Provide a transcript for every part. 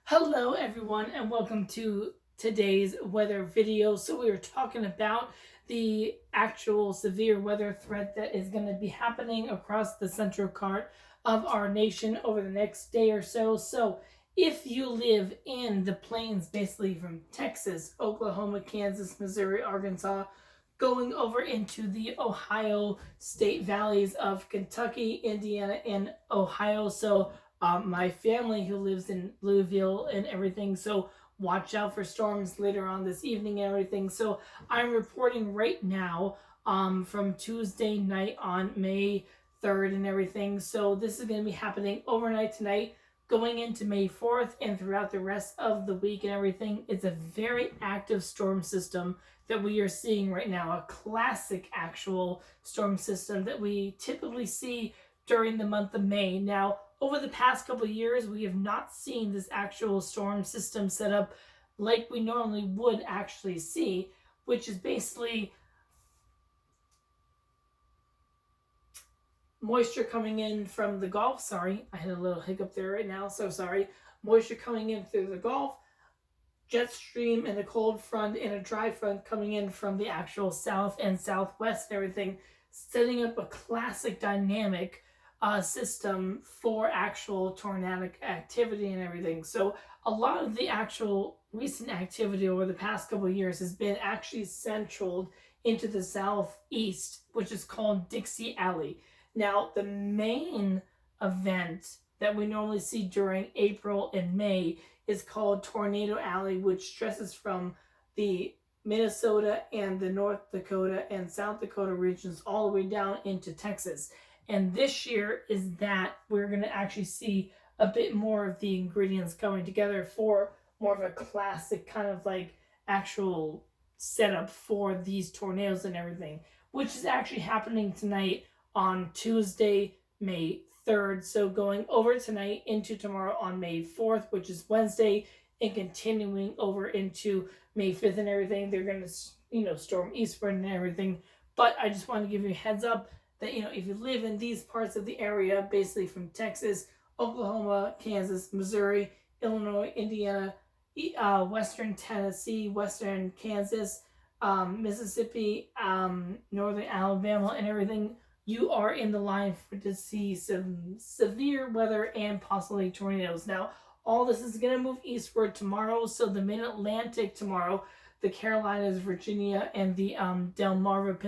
Hello, everyone, and welcome to today's weather video. So, we are talking about the actual severe weather threat that is going to be happening across the central part of our nation over the next day or so. So, if you live in the plains, basically from Texas, Oklahoma, Kansas, Missouri, Arkansas, going over into the Ohio state valleys of Kentucky, Indiana, and Ohio. So, my family who lives in Louisville and everything. So watch out for storms later on this evening and everything. So I'm reporting right now from Tuesday night on May 3rd and everything. So this is going to be happening overnight tonight, going into May 4th and throughout the rest of the week and everything. It's a very active storm system that we are seeing right now, a classic actual storm system that we typically see during the month of May. Now, over the past couple of years, we have not seen this actual storm system set up like we normally would actually see, which is basically moisture coming in from the Gulf. Sorry, I had a little hiccup there right now, so sorry. Moisture coming in through the Gulf, jet stream and a cold front and a dry front coming in from the actual south and southwest and everything, setting up a classic dynamic system for actual tornadic activity and everything. So a lot of the actual recent activity over the past couple of years has been actually centralized into the southeast, which is called Dixie Alley. Now, the main event that we normally see during April and May is called Tornado Alley, which stresses from the Minnesota and the North Dakota and South Dakota regions all the way down into Texas. And this year is that we're going to actually see a bit more of the ingredients coming together for more of a classic kind of like actual setup for these tornadoes and everything, which is actually happening tonight on Tuesday, May 3rd. So going over tonight into tomorrow on May 4th, which is Wednesday, and continuing over into May 5th and everything. They're going to, storm eastward and everything. But I just want to give you a heads up that, if you live in these parts of the area, basically from Texas, Oklahoma, Kansas, Missouri, Illinois, Indiana, Western Tennessee, Western Kansas, Mississippi, Northern Alabama, and everything, you are in the line to see some severe weather and possibly tornadoes. Now, all this is going to move eastward tomorrow, so the mid Atlantic tomorrow, the Carolinas, Virginia, and the Delmarva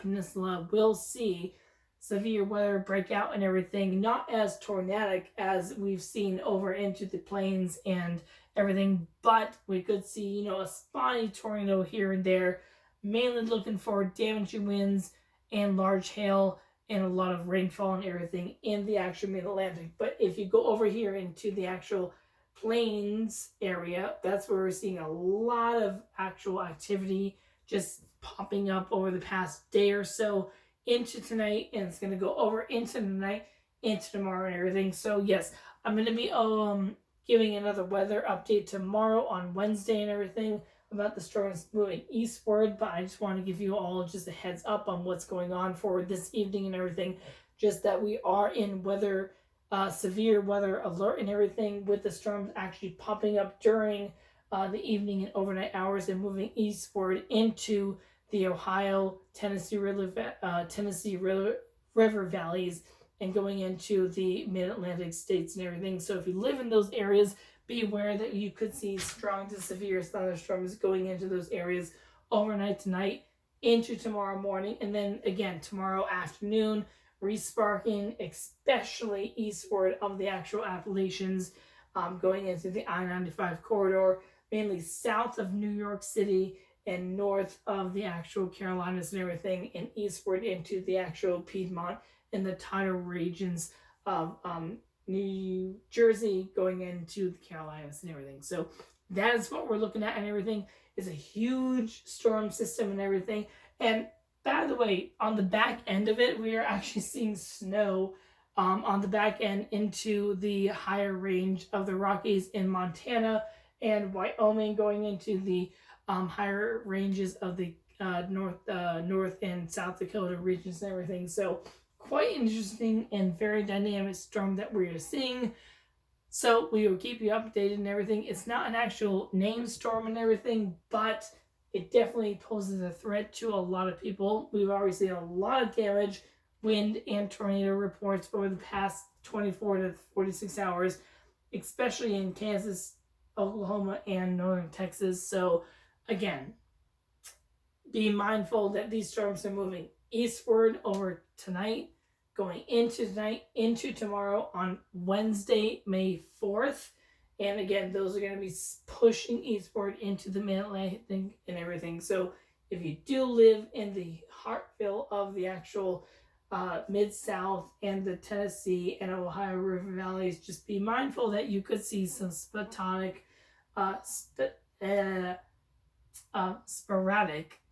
Peninsula will see severe weather breakout and everything. Not as tornadic as we've seen over into the plains and everything, but we could see, a spotty tornado here and there, mainly looking for damaging winds and large hail and a lot of rainfall and everything in the actual mid-Atlantic. But if you go over here into the actual plains area, that's where we're seeing a lot of actual activity just popping up over the past day or so into tonight, and it's going to go over into the night, into tomorrow and everything. So yes, I'm going to be giving another weather update tomorrow on Wednesday and everything about the storms moving eastward, but I just want to give you all just a heads up on what's going on for this evening and everything. Just that we are in severe weather alert and everything, with the storms actually popping up during the evening and overnight hours and moving eastward into the Ohio, Tennessee River valleys and going into the mid-Atlantic states and everything. So if you live in those areas, be aware that you could see strong to severe thunderstorms going into those areas overnight tonight into tomorrow morning, and then again tomorrow afternoon, resparking, especially eastward of the actual Appalachians, going into the I-95 corridor, mainly south of New York City and north of the actual Carolinas and everything, and eastward into the actual Piedmont and the tidal regions of New Jersey, going into the Carolinas and everything. So that is what we're looking at and everything. Is a huge storm system and everything. And by the way, on the back end of it, we are actually seeing snow on the back end into the higher range of the Rockies in Montana and Wyoming, going into the higher ranges of the North and South Dakota regions and everything. So quite interesting and very dynamic storm that we are seeing. So we will keep you updated and everything. It's not an actual named storm and everything, but it definitely poses a threat to a lot of people. We've already seen a lot of damage, wind, and tornado reports over the past 24 to 46 hours, especially in Kansas, Oklahoma, and northern Texas. So, again, be mindful that these storms are moving eastward over tonight, going into tonight, into tomorrow on Wednesday, May 4th. And again, those are going to be pushing eastward into the Mid-Atlantic and everything. So if you do live in the heartville of the actual Mid-South and the Tennessee and Ohio River valleys, just be mindful that you could see some sporadic,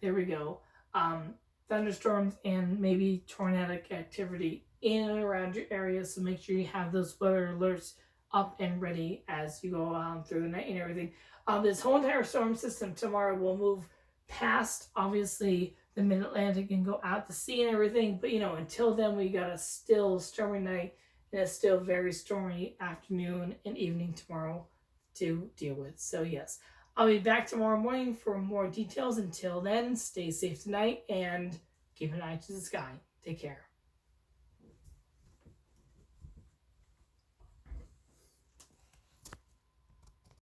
there we go, thunderstorms and maybe tornadic activity in and around your area. So make sure you have those weather alerts up and ready as you go on through the night and everything. This whole entire storm system tomorrow will move past, obviously, the Mid-Atlantic and go out to sea and everything. But, until then, we got a still stormy night and a still very stormy afternoon and evening tomorrow to deal with. So, yes. I'll be back tomorrow morning for more details. Until then, stay safe tonight and keep an eye to the sky. Take care.